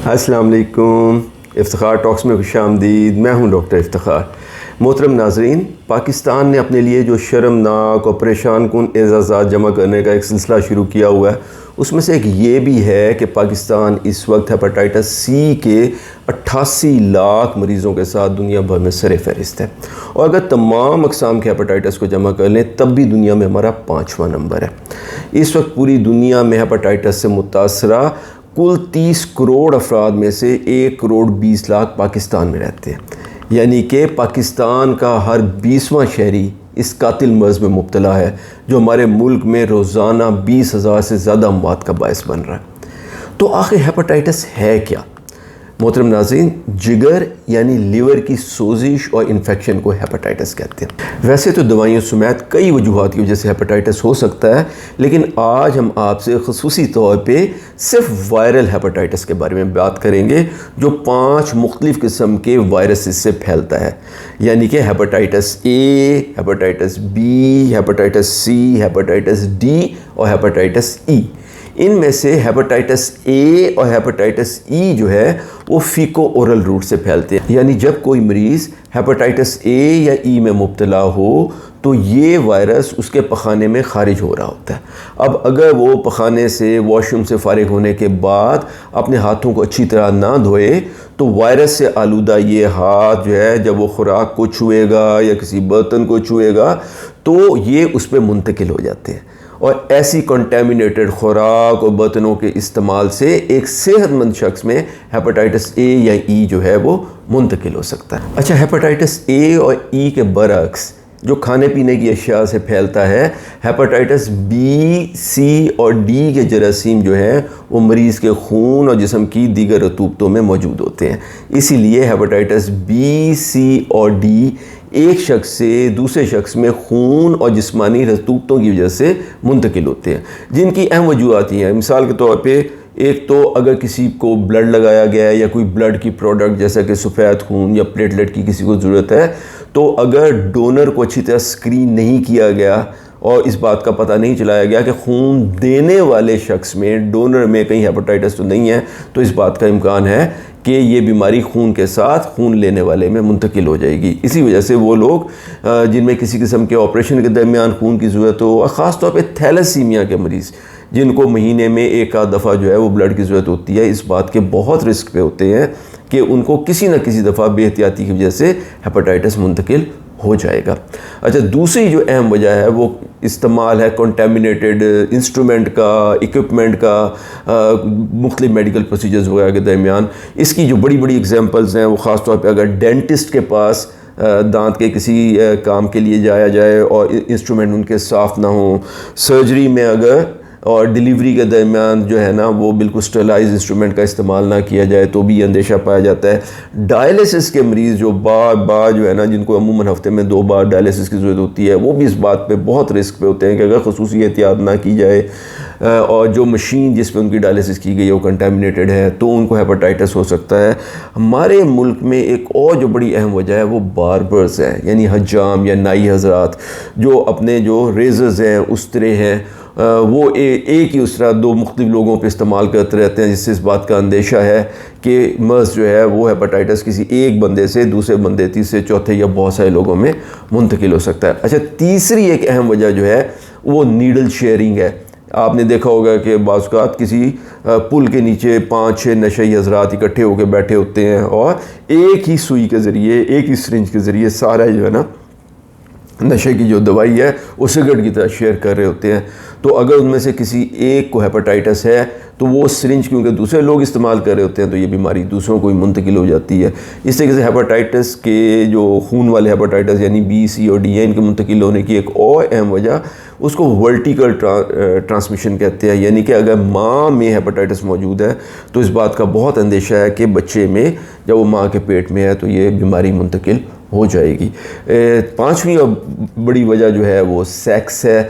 अस्सलाम वालेकुम। इफ्तिखार टॉक्स में खुशामदीद। मैं हूं डॉक्टर इफ्तिखार। मोहतरम नाजरीन, पाकिस्तान ने अपने लिए जो शर्मनाक और परेशान कुन एजाज़ात जमा करने का एक सिलसिला शुरू किया हुआ है, उसमें से एक ये भी है कि पाकिस्तान इस वक्त हेपेटाइटिस सी के 88 लाख मरीज़ों के साथ दुनिया भर में सर फहरिस्त है। और अगर तमाम अक़साम के हेपेटाइटिस को जमा कर लें तब भी दुनिया में हमारा 5वां नंबर है। इस वक्त पूरी दुनिया में हेपेटाइटिस से मुतासरा कुल 30 करोड़ अफराद में से 1 करोड़ 20 लाख पाकिस्तान में रहते हैं। यानी कि पाकिस्तान का हर 20वां शहरी इस कातिल मर्ज़ में मुब्तला है, जो हमारे मुल्क में रोज़ाना 20,000 से ज़्यादा अमवात का बायस बन रहा है। तो आखिर हेपेटाइटिस है क्या? मोहतरम नाज़रीन, जिगर यानी लीवर की सोजिश और इन्फेक्शन को हेपेटाइटिस कहते हैं। वैसे तो दवाइयों समेत कई वजूहात की वजह से हेपेटाइटिस हो सकता है, लेकिन आज हम आपसे ख़ुसूसी तौर पे सिर्फ वायरल हेपेटाइटिस के बारे में बात करेंगे, जो 5 मुख्तलिफ़ किस्म के वायरसेस से फैलता है। यानी कि hepatitis A, hepatitis B, hepatitis C, hepatitis D और हेपेटाइटिस ई। इनमें से हेपेटाइटिस ए और हेपेटाइटिस ई जो है वो फीको ओरल रूट से फैलते हैं। यानी जब कोई मरीज़ हेपेटाइटिस ए या ई में मुब्तला हो तो ये वायरस उसके पखाने में खारिज हो रहा होता है। अब अगर वो पखाने से, वॉशरूम से फारिग होने के बाद अपने हाथों को अच्छी तरह ना धोए तो वायरस से आलूदा ये हाथ जो है, जब वो खुराक को छुएगा या किसी बर्तन को छुएगा तो ये उस पर मुंतकिल हो जाते हैं। और ऐसी कंटेमिनेटेड खुराक और बर्तनों के इस्तेमाल से एक सेहतमंद शख्स में हेपेटाइटिस ए या ई जो है वो मुंतकिल हो सकता है। अच्छा, हेपेटाइटिस ए और ई के बरक्स जो खाने पीने की अशिया से फैलता है, हेपेटाइटिस बी, सी और डी के जरासीम जो हैं वो मरीज़ के खून और जिस्म की दीगर रतूबतों में मौजूद होते हैं। इसीलिए हेपेटाइटिस बी, सी और डी एक शख्स से दूसरे शख्स में खून और जिस्मानी रतूबतों की वजह से मुंतकिल होते हैं, जिनकी अहम वजूहात हैं। मिसाल के तौर पे एक तो अगर किसी को ब्लड लगाया गया है या कोई ब्लड की प्रोडक्ट जैसा कि सफ़ेद खून या प्लेटलेट की किसी को ज़रूरत है, तो अगर डोनर को अच्छी तरह स्क्रीन नहीं किया गया और इस बात का पता नहीं चलाया गया कि खून देने वाले शख्स में, डोनर में कहीं हेपेटाइटिस तो नहीं है, तो इस बात का इम्कान है कि ये बीमारी खून के साथ खून लेने वाले में मुंतकिल हो जाएगी। इसी वजह से वो लोग जिनमें किसी किस्म के ऑपरेशन के दरमियान खून की ज़रूरत हो, और ख़ास तौर पे थैलेसीमिया के मरीज़ जिनको महीने में एक आध दफ़ा जो है वो ब्लड की ज़रूरत होती है, इस बात के बहुत रिस्क पे होते हैं कि उनको किसी न किसी दफ़ा बेहतियाती की वजह से हेपेटाइटिस मुंतकिल हो जाएगा। अच्छा, दूसरी जो अहम वजह है वो इस्तेमाल है कंटेमिनेटेड इंस्ट्रूमेंट का, इक्विपमेंट का, मुख्तलिफ मेडिकल प्रोसीजर्स वगैरह के दरमियान। इसकी जो बड़ी बड़ी एग्जांपल्स हैं वो ख़ास तौर पे अगर डेंटिस्ट के पास दांत के किसी काम के लिए जाया जाए और इंस्ट्रूमेंट उनके साफ़ ना हो, सर्जरी में अगर और डिलीवरी के दरमियान जो है ना वो बिल्कुल स्टरलाइज इंस्ट्रूमेंट का इस्तेमाल ना किया जाए तो भी अंदेशा पाया जाता है। डायलिसिस के मरीज़ जो बार बार जो है ना, जिनको अमूमन हफ्ते में 2 बार डायलिसिस की ज़रूरत होती है, वो भी इस बात पे बहुत रिस्क पे होते हैं कि अगर ख़ुसूसी एहतियात ना की जाए और जो मशीन जिस पर उनकी डायलिसिस की गई है वो कंटेमिनेटेड है तो उनको हेपेटाइटिस हो सकता है। हमारे मुल्क में एक और जो बड़ी अहम वजह है वो बार्बर्स है, यानी हजाम या नाई हजरात जो अपने जो रेज़र्स हैं, उस्तरे हैं, वो एक ही उसरा 2 मुख्तलिफ लोगों पे इस्तेमाल करते रहते हैं, जिससे इस बात का अंदेशा है कि मर्ज़ जो है वो हेपेटाइटिस किसी एक बंदे से दूसरे बंदे, तीसरे, चौथे या बहुत सारे लोगों में मुंतकिल हो सकता है। अच्छा, तीसरी एक अहम वजह जो है वो नीडल शेयरिंग है। आपने देखा होगा कि बाज़ औक़ात किसी पुल के नीचे 5-6 नशई हज़रात इकट्ठे होकर बैठे होते हैं और एक ही सुई के ज़रिए, एक ही सिरिंज के ज़रिए सारा जो है ना नशे की जो दवाई है वो सिगरेट की तरह शेयर कर रहे होते हैं। तो अगर उनमें से किसी एक को हेपेटाइटिस है तो वो सिरिंज क्योंकि दूसरे लोग इस्तेमाल कर रहे होते हैं तो ये बीमारी दूसरों को ही मुंतकिल हो जाती है। इस तरीके से हेपेटाइटिस के जो खून वाले हेपेटाइटिस यानी बी, सी और डी है, इनके मुंतकिल होने की एक और अहम वजह उसको वर्टिकल ट्रांसमिशन कहते हैं। यानी कि अगर माँ में हेपेटाइटिस मौजूद है तो इस बात का बहुत अंदेशा है कि बच्चे में जब वो माँ के पेट में है तो ये बीमारी मुंतकिल हो जाएगी। 5वीं और बड़ी वजह जो है वो सेक्स है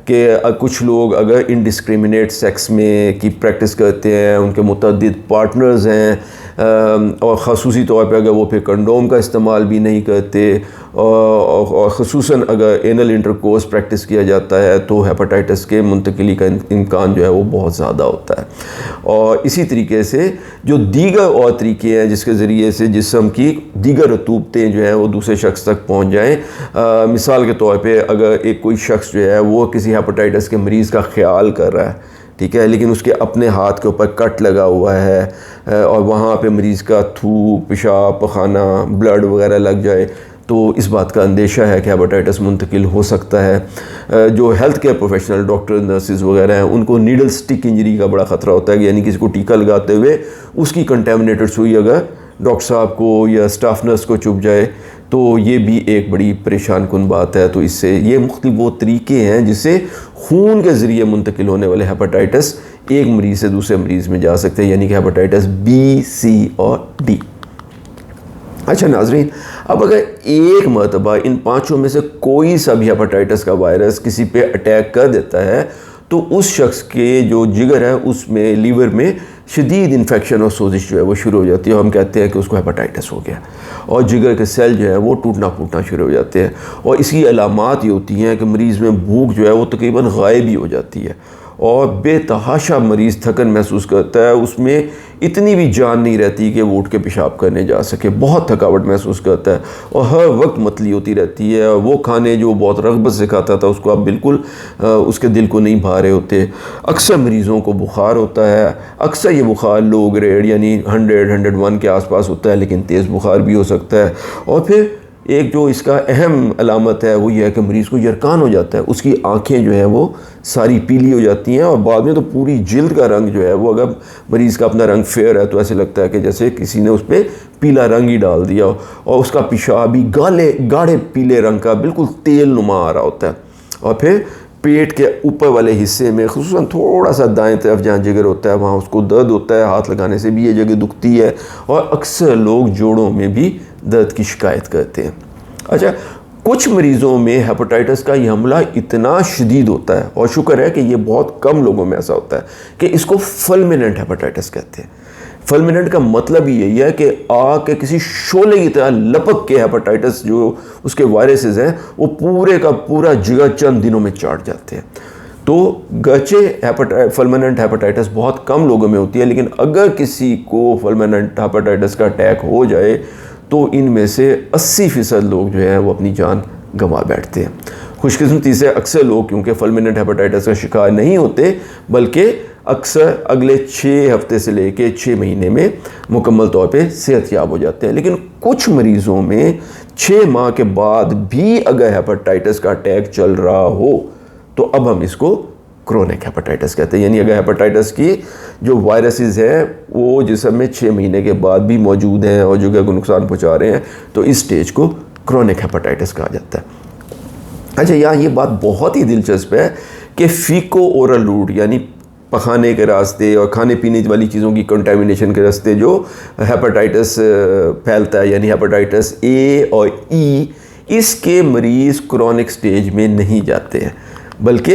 कि कुछ लोग अगर इनडिस्क्रिमिनेट सेक्स में की प्रैक्टिस करते हैं, उनके मुतअद्दिद पार्टनर्स हैं, और ख़ुसूसी तौर पे अगर वो फिर कंडोम का इस्तेमाल भी नहीं करते और ख़ुसूसन अगर एनल इंटरकोर्स प्रैक्टिस किया जाता है तो हेपेटाइटिस के मुंतकिली का इम्कान जो है वो बहुत ज़्यादा होता है। और इसी तरीके से जो दीगर और तरीके हैं जिसके ज़रिए से जिस्म की दीगर रतूबतें जो हैं वो दूसरे शख्स तक पहुँच जाएँ। मिसाल के तौर पर अगर एक कोई शख्स जो है वो किसी हेपेटाइटिस के मरीज़ का ख्याल कर रहा है, ठीक है, लेकिन उसके अपने हाथ के ऊपर कट लगा हुआ है और वहाँ पे मरीज़ का थूक, पेशाब, पखाना, ब्लड वगैरह लग जाए तो इस बात का अंदेशा है कि हेपेटाइटिस मुंतकिल हो सकता है। जो health care professional doctor, nurses वगैरह हैं उनको नीडल स्टिक इंजरी का बड़ा ख़तरा होता है, यानी किसी को टीका लगाते हुए उसकी कंटेमिनेटेड सुई अगर डॉक्टर साहब को या स्टाफ नर्स को चुभ जाए तो ये भी एक बड़ी परेशान कुन बात है। तो इससे ये मुख्तलिफ वो तरीके हैं जिससे खून के ज़रिए मुंतकिल होने वाले हेपेटाइटिस एक मरीज़ से दूसरे मरीज़ में जा सकते हैं, यानी कि हेपेटाइटिस बी, सी और डी। अच्छा नाज़रीन, अब अगर एक मरतबा इन पाँचों में से कोई सा भी हेपेटाइटिस का वायरस किसी पे अटैक कर देता है तो उस शख्स के जो जिगर है उसमें, लीवर में शदीद इन्फेक्शन और सोजिश जो है वो शुरू हो जाती है और हम कहते हैं कि उसको हेपेटाइटिस हो गया और जिगर के सेल जो है वो टूटना फूटना शुरू हो जाते हैं। और इसकी अलामात ये होती हैं कि मरीज़ में भूख जो है वो तकरीबन गायब ही हो जाती है और बेतहाशा मरीज़ थकन महसूस करता है, उसमें इतनी भी जान नहीं रहती कि वो उठ के पेशाब करने जा सके, बहुत थकावट महसूस करता है और हर वक्त मतली होती रहती है। और वो खाने जो बहुत रग़बत से खाता था उसको आप बिल्कुल उसके दिल को नहीं भा रहे होते। अक्सर मरीज़ों को बुखार होता है, अक्सर ये बुखार लो ग्रेड यानी 100-101 के आसपास होता है, लेकिन तेज़ बुखार भी हो सकता है। और फिर एक जो इसका अहम अलामत है वो ये है कि मरीज़ को यरकान हो जाता है, उसकी आँखें जो हैं वो सारी पीली हो जाती हैं और बाद में तो पूरी जिल्द का रंग जो है वो, अगर मरीज़ का अपना रंग फेयर है तो ऐसे लगता है कि जैसे किसी ने उस पर पीला रंग ही डाल दिया और उसका पेशाब भी गाढ़े पीले रंग का बिल्कुल तेल नुमा आ रहा होता है। और फिर पेट के ऊपर वाले हिस्से में, खुसूसन थोड़ा सा दाएं तरफ जहाँ जिगर होता है वहाँ उसको दर्द होता है, हाथ लगाने से भी ये जगह दुखती है और अक्सर लोग जोड़ों में भी दर्द की शिकायत करते हैं। अच्छा, कुछ मरीज़ों में हेपेटाइटिस का ये हमला इतना शदीद होता है और शुक्र है कि ये बहुत कम लोगों में ऐसा होता है कि इसको फुलमिनेंट हेपेटाइटिस कहते हैं। फुलमिनेंट का मतलब ही यही है कि आग के किसी शोले की तरह लपक के हेपेटाइटिस जो उसके वायरसेस हैं वो पूरे का पूरा जिगर चंद दिनों में चाट जाते हैं। तो गचे फुलमिनेंट हेपेटाइटिस बहुत कम लोगों में होती है, लेकिन अगर किसी को फुलमिनेंट हेपेटाइटिस का अटैक हो जाए तो इनमें से 80% लोग जो हैं वो अपनी जान गंवा बैठते हैं। खुशकिस्मती से अक्सर लोग क्योंकि फुलमिनेंट हेपेटाइटिस का शिकार नहीं होते, बल्कि अक्सर अगले 6 हफ्ते से लेके 6 महीने में मुकम्मल तौर पे सेहतयाब हो जाते हैं। लेकिन कुछ मरीज़ों में 6 माह के बाद भी अगर हेपेटाइटिस का अटैक चल रहा हो तो अब हम इसको क्रोनिक हेपेटाइटिस कहते हैं, यानी अगर हेपेटाइटिस की जो वायरसेस हैं वो जिस्म में 6 महीने के बाद भी मौजूद हैं और जिगर को नुकसान पहुंचा रहे हैं तो इस स्टेज को क्रोनिक हेपेटाइटिस कहा जाता है। अच्छा, यहाँ ये बात बहुत ही दिलचस्प है कि फीको ओरल रूट यानी पखाने के रास्ते और खाने पीने वाली चीज़ों की कंटेमिनेशन के रास्ते जो हेपेटाइटिस फैलता है, यानी हेपेटाइटिस ए और ई, इसके मरीज़ क्रोनिक स्टेज में नहीं जाते हैं, बल्कि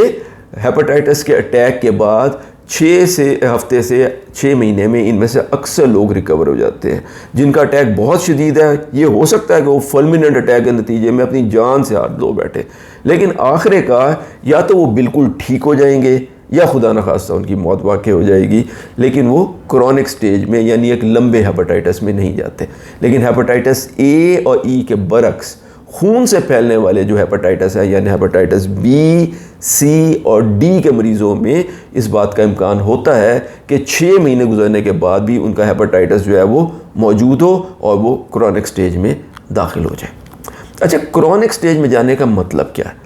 हेपेटाइटिस के अटैक के बाद 6 हफ्ते से 6 महीने में इनमें से अक्सर लोग रिकवर हो जाते हैं। जिनका अटैक बहुत शदीद है, ये हो सकता है कि वो फुलमिनेंट अटैक के नतीजे में अपनी जान से हाथ धो बैठे, लेकिन आखिरकार या तो वो बिल्कुल ठीक हो जाएंगे या खुदा न खास्ता उनकी मौत वाक़ हो जाएगी, लेकिन वो क्रोनिक स्टेज में यानी एक लंबे हेपेटाइटिस में नहीं जाते। लेकिन हेपेटाइटिस ए और ई के बरक्स खून से फैलने वाले जो हेपेटाइटिस है यानी हेपेटाइटिस बी, सी और डी के मरीज़ों में इस बात का इम्कान होता है कि 6 महीने गुजरने के बाद भी उनका हेपेटाइटिस जो है वो मौजूद हो और वो क्रोनिक स्टेज में दाखिल हो जाए। अच्छा, क्रोनिक स्टेज में जाने का मतलब क्या है?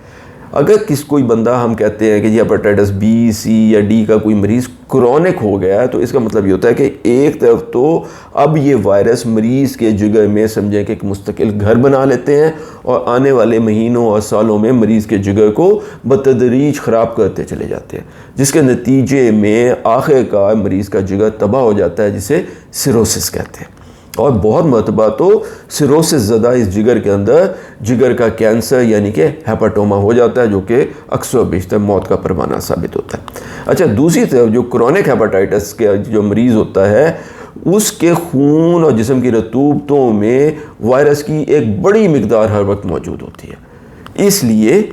अगर कोई बंदा, हम कहते हैं कि ये हेपेटाइटिस बी, सी या डी का कोई मरीज़ क्रोनिक हो गया है, तो इसका मतलब ये होता है कि एक तरफ तो अब ये वायरस मरीज़ के जिगर में समझें कि एक मुस्तकिल घर बना लेते हैं और आने वाले महीनों और सालों में मरीज़ के जिगर को बतदरीज ख़राब करते चले जाते हैं, जिसके नतीजे में आखिरकार मरीज़ का जिगर तबाह हो जाता है, जिसे सिरोसिस कहते हैं। और बहुत मरतबा तो सिरोसिस ज़दा इस जिगर के अंदर जिगर का कैंसर यानी कि हेपाटोमा हो जाता है, जो कि अक्सर बेशतर मौत का परवाना साबित होता है। अच्छा, दूसरी तरफ जो क्रोनिक हेपेटाइटिस के जो मरीज़ होता है उसके खून और जिस्म की रतूबतों में वायरस की एक बड़ी मिकदार हर वक्त मौजूद होती है। इसलिए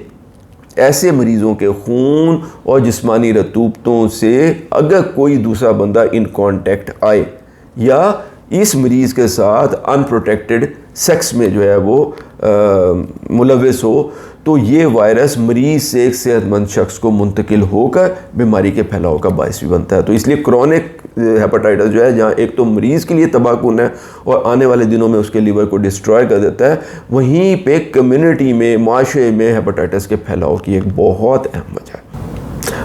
ऐसे मरीज़ों के खून और जिस्मानी रतूबतों से अगर कोई दूसरा बंदा इन कांटेक्ट आए या इस मरीज़ के साथ अनप्रोटेक्टेड सेक्स में जो है वो मुलव्वस हो, तो ये वायरस मरीज़ से एक सेहतमंद शख्स को मुंतकिल होकर बीमारी के फैलाव का बायस भी बनता है। तो इसलिए क्रॉनिक हेपेटाइटिस जो है, जहाँ एक तो मरीज़ के लिए तबाहकुन है और आने वाले दिनों में उसके लीवर को डिस्ट्रॉय कर देता है, वहीं पे कम्युनिटी में, माशरे में हेपेटाइटिस के फैलाव की एक बहुत अहम वजह है।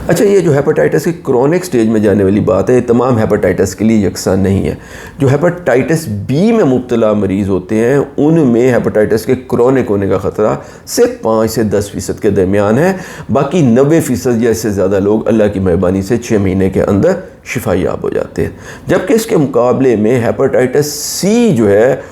अच्छा, ये जो हेपेटाइटिस की क्रॉनिक स्टेज में जाने वाली बात है, ये तमाम हेपेटाइटिस के लिए यकसा नहीं है। जो हेपेटाइटिस बी में मुब्तला मरीज़ होते हैं उनमें हेपेटाइटिस के क्रॉनिक होने का ख़तरा सिर्फ 5 से 10% के दरमियान है। बाकी 90% या इससे ज़्यादा लोग अल्लाह की मेहरबानी से 6 महीने के अंदर शिफायाब हो जाते हैं। जबकि इसके मुकाबले में हेपेटाइटिस सी जो है,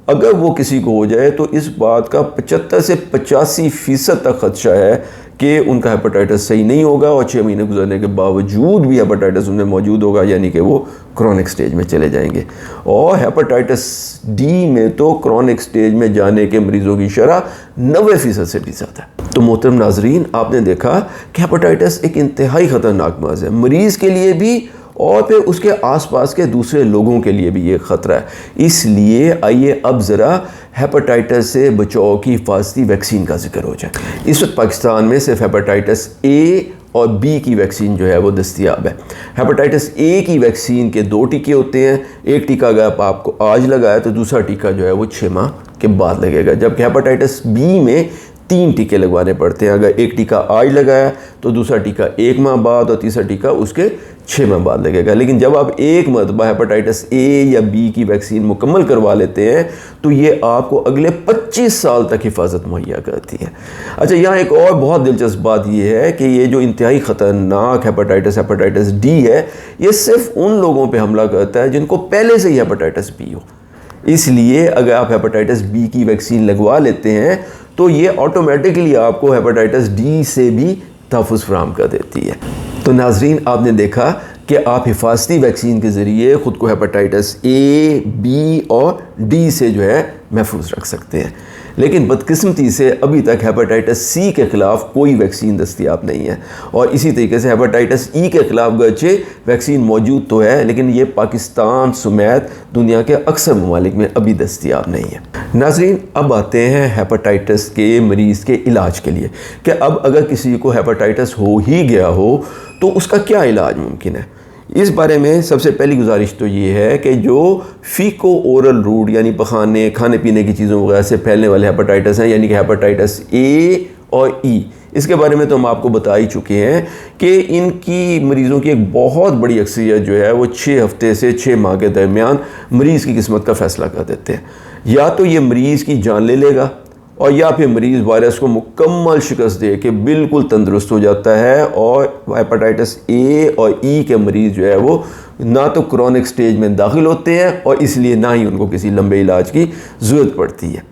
अगर वो किसी को हो जाए तो इस बात का 75 से 85% तक खदशा है कि उनका हेपेटाइटिस सही नहीं होगा और 6 महीने गुजरने के बावजूद भी हेपेटाइटिस उनमें मौजूद होगा, यानी कि वो क्रॉनिक स्टेज में चले जाएंगे। और हेपेटाइटिस डी में तो क्रॉनिक स्टेज में जाने के मरीज़ों की शरह 90% से भी ज़्यादा है। तो मोहतरम नाजरीन, आपने देखा कि हेपेटाइटिस एक इंतहाई ख़तरनाक मर्ज़ है, मरीज़ के लिए भी और फिर उसके आसपास के दूसरे लोगों के लिए भी ये ख़तरा है। इसलिए आइए अब ज़रा हेपेटाइटिस से बचाव की हिफाजती वैक्सीन का जिक्र हो जाए। इस वक्त पाकिस्तान में सिर्फ हेपेटाइटिस ए और बी की वैक्सीन जो है वो दस्तयाब है। हेपेटाइटिस ए की वैक्सीन के 2 टीके होते हैं। एक टीका अगर आपको आज लगाया तो दूसरा टीका जो है वो 6 माह के बाद लगेगा। जबकि हेपेटाइटिस बी में 3 टीके लगवाने पड़ते हैं। अगर एक टीका आज लगाया तो दूसरा टीका 1 माह बाद और तीसरा टीका उसके 6 माह बाद लगेगा। लेकिन जब आप एक मरतबा हेपेटाइटिस ए या बी की वैक्सीन मुकम्मल करवा लेते हैं तो ये आपको अगले 25 साल तक हिफाजत मुहैया करती है। अच्छा, यहाँ एक और बहुत दिलचस्प बात ये है कि ये जो इंतहाई ख़तरनाक हेपेटाइटिस डी है, ये सिर्फ उन लोगों पर हमला करता है जिनको पहले से ही हेपेटाइटिस बी हो। इसलिए अगर आप हेपेटाइटिस बी की वैक्सीन लगवा लेते हैं तो ये ऑटोमेटिकली आपको हेपेटाइटिस डी से भी तहफ़्फ़ुज़ फराहम कर देती है। तो नाजरीन, आपने देखा कि आप हिफाजती वैक्सीन के ज़रिए ख़ुद को हेपेटाइटिस ए, बी और डी से जो है महफूज रख सकते हैं। लेकिन बदकिस्मती से अभी तक हेपेटाइटिस सी के ख़िलाफ़ कोई वैक्सीन दस्तयाब नहीं है। और इसी तरीके से हेपेटाइटिस ई के ख़िलाफ़ गर्चे वैक्सीन मौजूद तो है, लेकिन ये पाकिस्तान समेत दुनिया के अक्सर ममालिक में अभी दस्तयाब नहीं है। नाज़रीन, अब आते हैं हेपेटाइटिस के मरीज़ के इलाज के लिए कि अब अगर किसी को हेपेटाइटिस हो ही गया हो तो उसका क्या इलाज मुमकिन है। इस बारे में सबसे पहली गुजारिश तो ये है कि जो फीको ओरल रूट यानी पखाने, खाने पीने की चीज़ों वगैरह से फैलने वाले हेपेटाइटिस हैं, यानी कि हेपेटाइटिस ए और ई, इसके बारे में तो हम आपको बता ही चुके हैं कि इनकी मरीज़ों की एक बहुत बड़ी अक्सरियत जो है वो 6 हफ्ते से 6 माह के दरमियान मरीज़ की किस्मत का फ़ैसला कर देते हैं। या तो ये मरीज़ की जान ले लेगा और या फिर मरीज़ वायरस को मुकम्मल शिकस्त दे के बिल्कुल तंदुरुस्त हो जाता है। और हेपेटाइटिस ए और ई के मरीज़ जो है वो ना तो क्रॉनिक स्टेज में दाखिल होते हैं और इसलिए ना ही उनको किसी लंबे इलाज की ज़रूरत पड़ती है।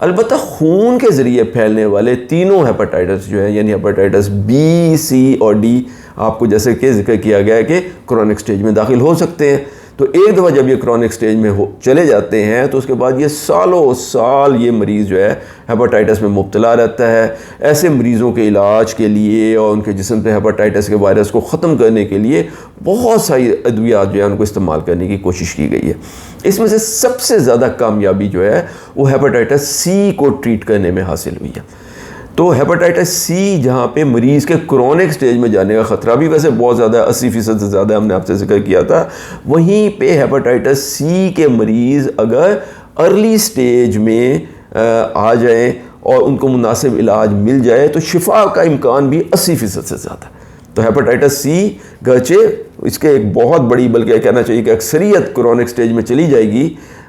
अलबत्ता खून के ज़रिए फैलने वाले तीनों हेपेटाइटिस जो है, यानी हेपेटाइटिस बी, सी और डी, आपको जैसे कि जिक्र किया गया है कि क्रॉनिक स्टेज में दाखिल हो सकते हैं। तो एक दफ़ा जब ये क्रॉनिक स्टेज में चले जाते हैं तो उसके बाद ये सालों साल ये मरीज़ जो है हेपेटाइटिस में मुब्तला रहता है। ऐसे मरीज़ों के इलाज के लिए और उनके जिस्म पे हेपेटाइटिस के वायरस को ख़त्म करने के लिए बहुत सारी अद्वियात जो है उनको इस्तेमाल करने की कोशिश की गई है। इसमें से सबसे ज़्यादा कामयाबी जो है वो हेपेटाइटिस सी को ट्रीट करने में हासिल हुई है। तो हेपेटाइटिस सी, जहाँ पे मरीज़ के क्रॉनिक स्टेज में जाने का ख़तरा भी वैसे बहुत ज़्यादा 80% से ज़्यादा हमने आपसे जिक्र किया था, वहीं पे हेपेटाइटिस सी के मरीज़ अगर अर्ली स्टेज में आ जाएं और उनको मुनासिब इलाज मिल जाए तो शिफा का इम्कान भी 80% से ज़्यादा। तो हेपेटाइटिस सी गर्चे इसके एक बहुत बड़ी, बल्कि कहना चाहिए कि अक्सरियत क्रॉनिक स्टेज में चली जाएगी,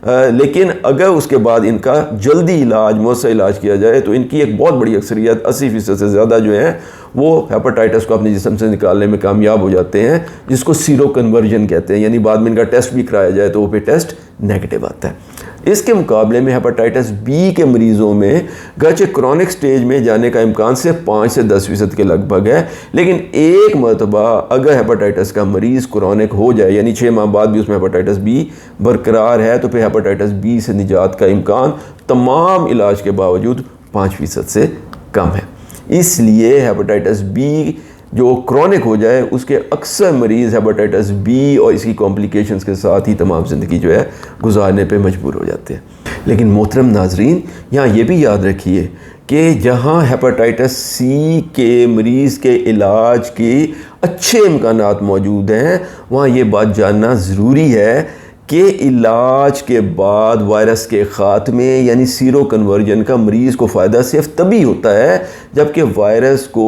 लेकिन अगर उसके बाद इनका जल्दी इलाज, मौसर इलाज किया जाए तो इनकी एक बहुत बड़ी अक्सरियत 80% से ज़्यादा जो है वो हेपेटाइटिस को अपने जिस्म से निकालने में कामयाब हो जाते हैं, जिसको सीरो कन्वर्जन कहते हैं। यानी बाद में इनका टेस्ट भी कराया जाए तो वो पे टेस्ट नेगेटिव आता है। इसके मुकाबले में हेपेटाइटिस बी के मरीज़ों में गरचे क्रॉनिक स्टेज में जाने का इम्कान सिर्फ 5 से 10% के लगभग है, लेकिन एक मरतबा अगर हेपेटाइटिस का मरीज़ क्रॉनिक हो जाए यानी 6 माह बाद भी उसमें हेपेटाइटिस बी बरकरार है तो फिर हेपेटाइटिस बी से निजात का इम्कान तमाम इलाज के बावजूद 5% से कम है। इसलिए हेपेटाइटिस बी जो क्रॉनिक हो जाए उसके अक्सर मरीज़ हेपेटाइटिस बी और इसकी कॉम्प्लिकेशंस के साथ ही तमाम ज़िंदगी जो है गुजारने पे मजबूर हो जाते हैं। लेकिन मोहतरम नाजरीन, यहाँ ये भी याद रखिए कि जहाँ हेपेटाइटिस सी के मरीज़ के इलाज के अच्छे इम्कानात मौजूद हैं, वहाँ ये बात जानना ज़रूरी है कि इलाज के बाद वायरस के ख़ात्मे यानी सीरो कन्वर्जन का मरीज़ को फ़ायदा सिर्फ तभी होता है जबकि वायरस को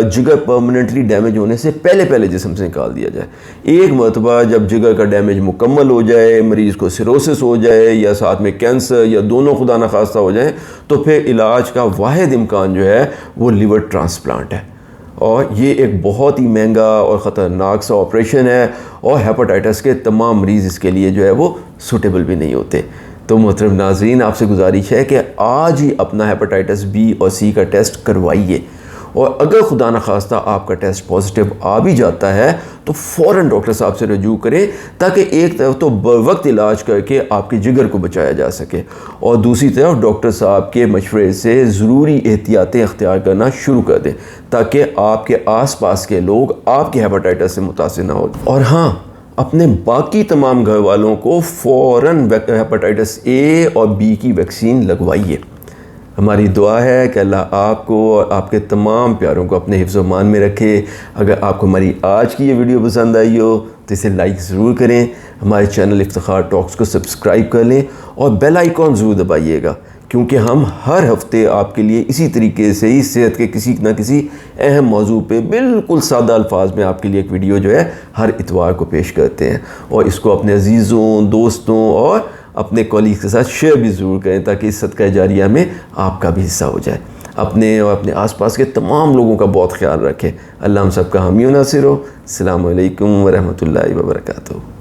जिगर परमानेंटली डैमेज होने से पहले जिस्म से निकाल दिया जाए। एक मरतबा जब जिगर का डैमेज मुकम्मल हो जाए, मरीज़ को सिरोसिस हो जाए या साथ में कैंसर या दोनों खुदा न खास्ता हो जाए, तो फिर इलाज का वाहिद इम्कान जो है वो लिवर ट्रांसप्लांट है और ये एक बहुत ही महंगा और ख़तरनाक सा ऑपरेशन है और हेपेटाइटिस के तमाम मरीज़ इसके लिए जो है वो सूटेबल भी नहीं होते। तो मोहतरम नाज़रीन, आपसे गुजारिश है कि आज ही अपना हेपेटाइटिस बी और सी का टेस्ट करवाइए और अगर खुदा न खास्ता आपका टेस्ट पॉजिटिव आ भी जाता है तो फ़ौरन डॉक्टर साहब से रजू करें ताकि एक तरफ तो बवक्त इलाज करके आपके जिगर को बचाया जा सके और दूसरी तरफ डॉक्टर साहब के मशवरे से ज़रूरी एहतियातें अख्तियार करना शुरू कर दें ताकि आपके आस पास के लोग आपके हेपेटाइटिस से मुतासिर ना हो। और हाँ, अपने बाकी तमाम घर वालों को फ़ौरन हेपेटाइटिस ए और बी की वैक्सीन लगवाइए। हमारी दुआ है कि अल्लाह आपको और आपके तमाम प्यारों को अपने हिफ्ज़ मान में रखे। अगर आपको हमारी आज की ये वीडियो पसंद आई हो तो इसे लाइक ज़रूर करें, हमारे चैनल इफ्तिखार टॉक्स को सब्सक्राइब कर लें और बेल आइकॉन ज़रूर दबाइएगा क्योंकि हम हर हफ्ते आपके लिए इसी तरीके से ही सेहत के किसी न किसी अहम मौजू पे बिल्कुल सादा अल्फाज में आपके लिए एक वीडियो जो है हर इतवार को पेश करते हैं और इसको अपने अजीज़ों, दोस्तों और अपने कॉलीग के साथ शेयर भी ज़रूर करें ताकि इस सदका जारिया में आपका भी हिस्सा हो जाए। अपने और अपने आसपास के तमाम लोगों का बहुत ख्याल रखें। अल्लाह हम सब का हामी नासिर हो। अस्सलामु अलैकुम व रहमतुल्लाहि व बरकातुहू।